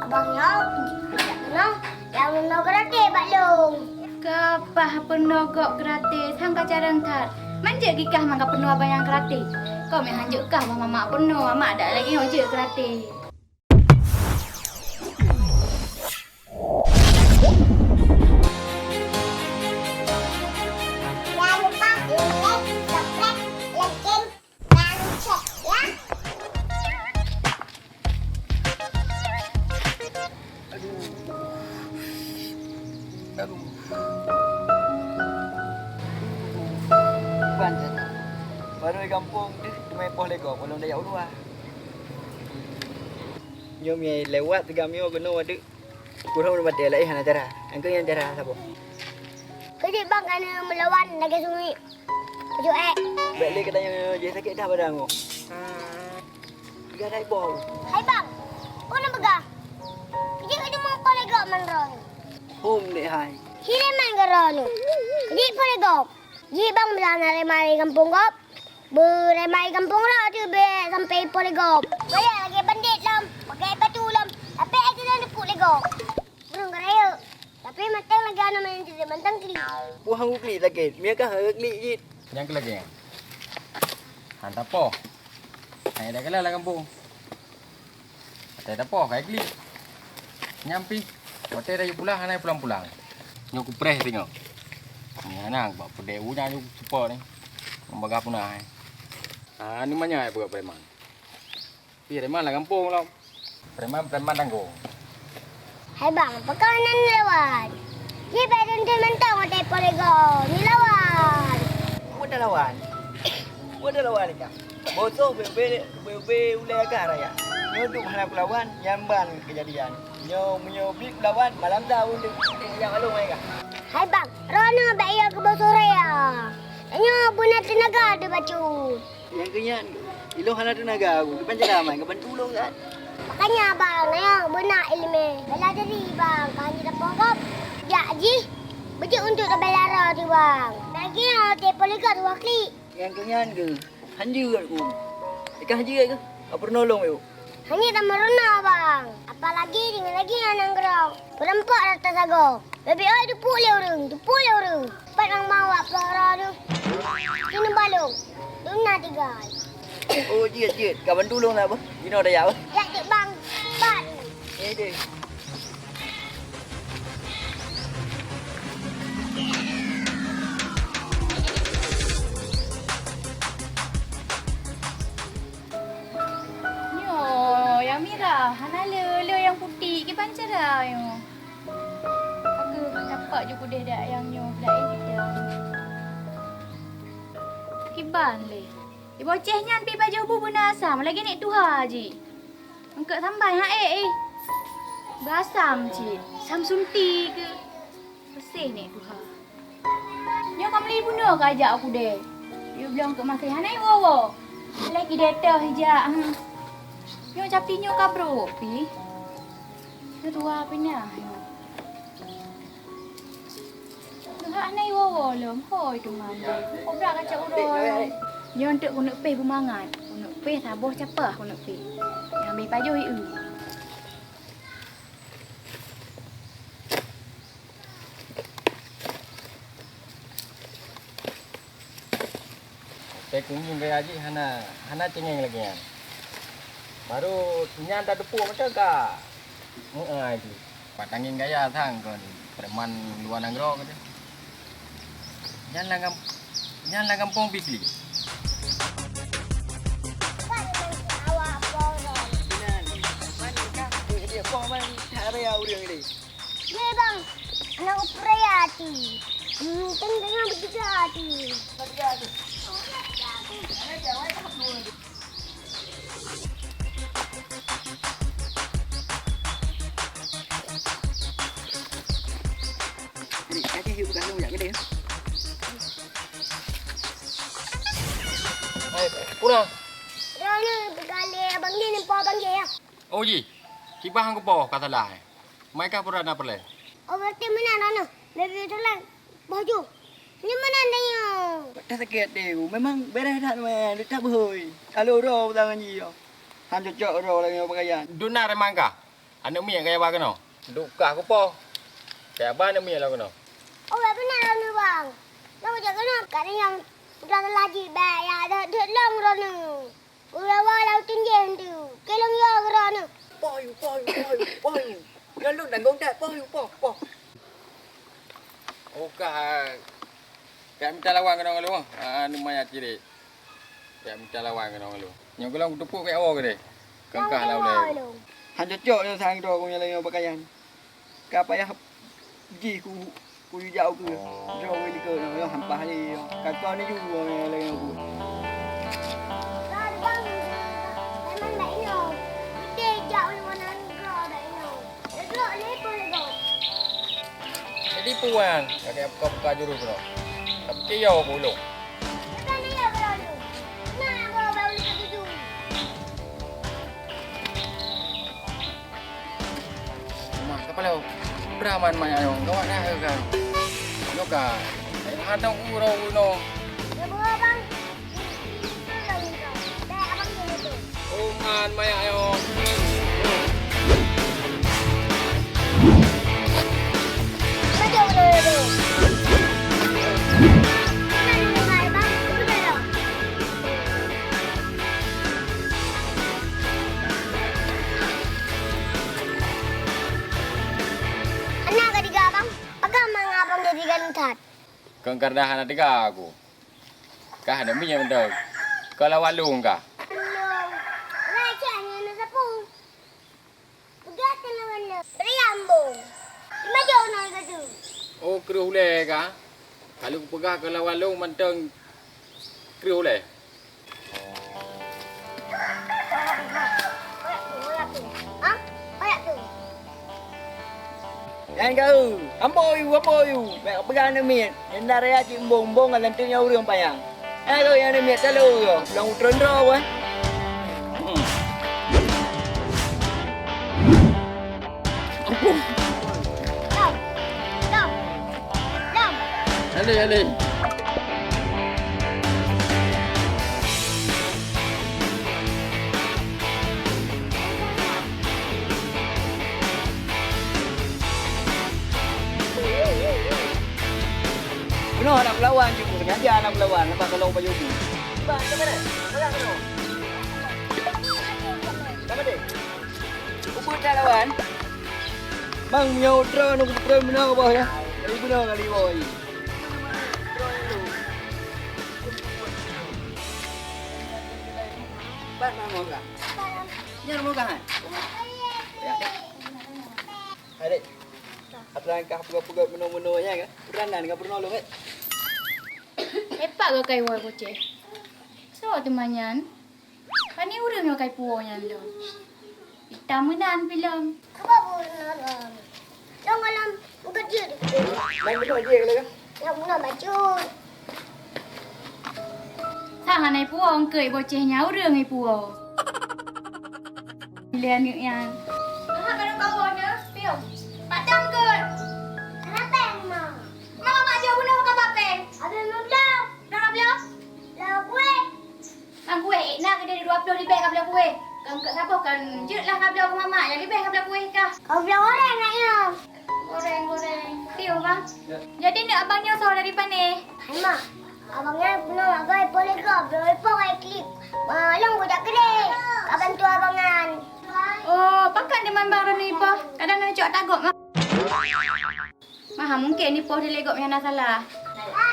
Abangnya, yang nak gratis baklung. Kapah penuh kok gratis, hang cara entar. Manja gikah mangga penuh abang yang gratis. Kau meh hanjuk kah mama penuh, mama ada lagi ngojek gratis. Jangan lupa like, subscribe, lonceng, dan share ya. Aduh. Bukan je. Baru di kampung tu, main poh lego, belum dah jauh luar. Nyo mi lewat tiga mio geno ada. Kurang dapat dia lagi hana cara. Angko yang cara sabo. Kerja bang kena melawan lagi sungai. Pujuk Balik katanya je sakit dah badan ko. Tiga dah bau. Hai bang, kau nak pegang? Kerja kerja mau kau lego manron. Home ni hai. Hile man garonu. Kerja kau lego. Ji bang berana remai kampung kau. Beremai kampung lah tu be sampai polegop. Bayar lagi bandit lam, pakai batu lam. Tapi aku dah nepuk lego. Belum keraya. Tapi matang lagi anak main jadi mantang kli. Buang ukli sakit. Mia kah ukli jit. Yang ke lagi. Hantar po. Saya dah kalah lah kampung. Saya dah po, kayak klik. Nyampi. Hotel dah pulang, hanai pulang-pulang. Nyok preh tengok. Ni anak buat pedai unya nyok support ni. Membaga punah. Ni mana buat preman. Pi preman lah kampung lah. Preman tanggung. Hai bang, pekanan lawan. Ji badan tu mentang hotel polego. Ni lawan. Buat dah lawan. Buat dah lawan ni kah? Botol bebe ulai agak raya. Nyo duk hana lawan nyamban kejadian. Nyo big lawan malam dah unduk yang lalu mai kah? Hai bang, Rona bayar ke bosore ya. Nyo punya tenaga ada baju. Yang kenyan ilo hana tenaga aku. Depan ceramai kapan tolong kan? Makanya bang, ayo benar ilmu. Bela diri bang, kami dah pokok. Ya ji, baju untuk belara tu bang. Lagi hotel polego dua klik. Yang kenyan ke? Hanju aku. Ikan hanju ke? Apa nolong eu? Hanya tak merona bang. Apalagi dengan lagi yang nanggrau. Perempat rata sago. Baby oi tu pulih orang. Pat orang mau apa orang tu. Kena balung. Duna tiga. Oh jit. Kapan tolong lah apa? Ino dah ya apa? Ya cik bang. Pat. Deh. Yo, yang merah, hana le yang putih ke pancara yo. Aku dapat je kudah dak yang nyo belai kita. Kiban le. Di bocehnya ambil baju bu buna asam lagi naik tuha je. Engkau sampai ha Basam cik. Samsunti ke. Bersih naik tuha. Nyo kamu beli bunda ke ajak aku deh. You bilang ke makan hanai wawo. Lagi data hijak. Nyo capi nyo kabro pi. Nyo tua pinya. Hak nai wawo lom hoi tu mande. Obrak kacau urang. Nyo untuk kunak peh bumangat. Kunak peh saboh capah kunak peh. Yang ambil pajuh iu. Saya kunjung ke Haji hana cengeng lagi kan. Baru nyan dah depuk macam ka. Muai tu. Patangin gaya thang kon preman luar nanggro kata. Nyan lah kampung pikli. Awak porong. Benar. Mana kah? Dia kau man cara ya urang ni. Ya bang. Anak upraya hati. Tengah bertiga hati. Kerja tu. Ni kaki hiu bukan lu jak gede. Pulang. Rona berkali abang dia nampak abang dia ya. Oh ji. Kibah hang kepo kata lah. Mai kah pura na perle. Oh berarti mana Rona? Baby tu lah. Baju. Ni mana adanya? Dah sakit dia. Memang beres dah memang. Dia tak berhoi. Kalau roh tangan dia. Han cocok roh lagi pakaian. Duna remangka. Anak mie kaya apa kena? Duk kah ke po? Kayak apa anak mie lah kena? Oh, benar ni bang. Lalu jangan nak kat yang dah lagi bayar dah long rana. Ulawa laut tinggi tu. Kelong ya rana. Poyu. Yang lu dan gongdat poyu. Oh kah. Kayak minta lawan kena lu. Anu mayat kiri. Kayak minta lawan kena lu. Yang kalau tepuk kayak awak ke? Kengkah lah boleh. Han cocok yang sang tu aku yang lain pakaian. Kapa ya ji ku jauh ke. Jauh ni ke yang hampah ni. Kakak ni juga yang lain aku. Dah bang. Memang tak ino. Kita jauh ni mana negara tak ino. Negara ni pun negara. Jadi puan. Kayak buka juru kena. Tapi kaya aku lu. Bukan ni ya berlalu. Nah, aku baru lagi tu. Mak kepala beraman mak ayong. Kawak dah ke kan? Yo ka. Ada urau no. Ya berapa bang? Itu lagi kau. Dah abang ni tu. Oh man mak ayong. Macam mana tu? Mana ni bang? Itu dah. Anak ketiga bang. Pakai mana abang ketiga entat? Kengkar dah anak tiga aku. Kah ada mie bentuk. Kalau walung kah? Belum. Racanya nak sapu. Pegat kena mana? Riambung. Macam mana tu? Oh keruh le kah? Kalau aku pegah kalau walung menteng keruh le. Ha? Kayak tu. Yang kau, ambo you. Mek pegang ni miet. Yang dah raya cik bong kan nanti yang urang payang. Kau yang ni miet selalu yo. Pulang utron ro weh. Lam. Ali. Benar nak melawan je pun. Sengaja nak melawan. Nampak kalau baju tu. Bang, ke mana? Pegang tu. Sama dia. Ubud dah lawan. Bang, nyaw drone aku drone benar ke bawah ya. Dari benar kali boy. Bang, mau enggak? Jangan mau kan? Adik. Atrangkah puga-puga menu-menu nya kan? Beranan enggak pernah lu kan? Lepak ke kai woi boceh. So temanyan. Pani urang yo kai puonya lo. Itamunan film. Apa pun nak? Long alam bukan je. Main betul je kalau kan? Yang mana baju? Sang anai puo ong kei bocehnya urang ai puo. Lian ni yan. Ah, kan kau nya, pio. Patang ke. Kenapa emang? Mama mak jauh nak ka bape. Ada mudah. Nak belum? Lah gue. Ang kue nak ke dari 20 ribu ka belah kue. Kan kat siapa kan jeut lah ka belah ke mama. Yang lebih ka belah kue kah? Kau bilang orang nak ya? Goreng. Pio bang. Jadi nak abangnya sore dari pane. Hai mak. Abangnya penuh agai boleh ke? Boleh pakai klip. Long budak gede. Kau bantu abangan. Oh, pakai dia main barang ni pa. Kadang nak cok tagok mah. Maha mungkin ni poh dia legok yang nak salah.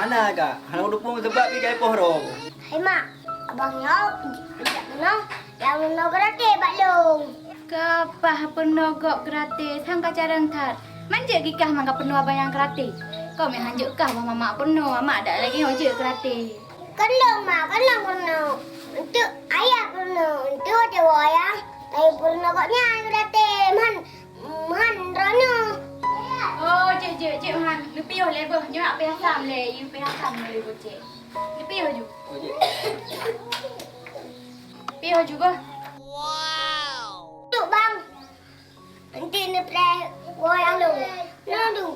Hana kak, hana udah pun sebab pergi poh ro. Hai mak. Abangnya tidak kenal. Yang nak gerati baklong. Kapah penogok gratis hang kacarang tat. Manja gikah mangka penuh abang yang gratis. Kau mai hanjuk kah mama penuh, mak ada lagi ojek gratis. Kendang mak, kendang penuh. Untuk ayah penuh. Untuk ada wayang. Tapi penuh koknya gerati. Man rana. Oh, cik han. Lepi yo lebih. Nyo nak pergi asam le. You pergi asam le bocek. Lepi yo ju. Oje. Lepi yo juga. Tuk bang. Nanti ni play wayang lu. Nak tu.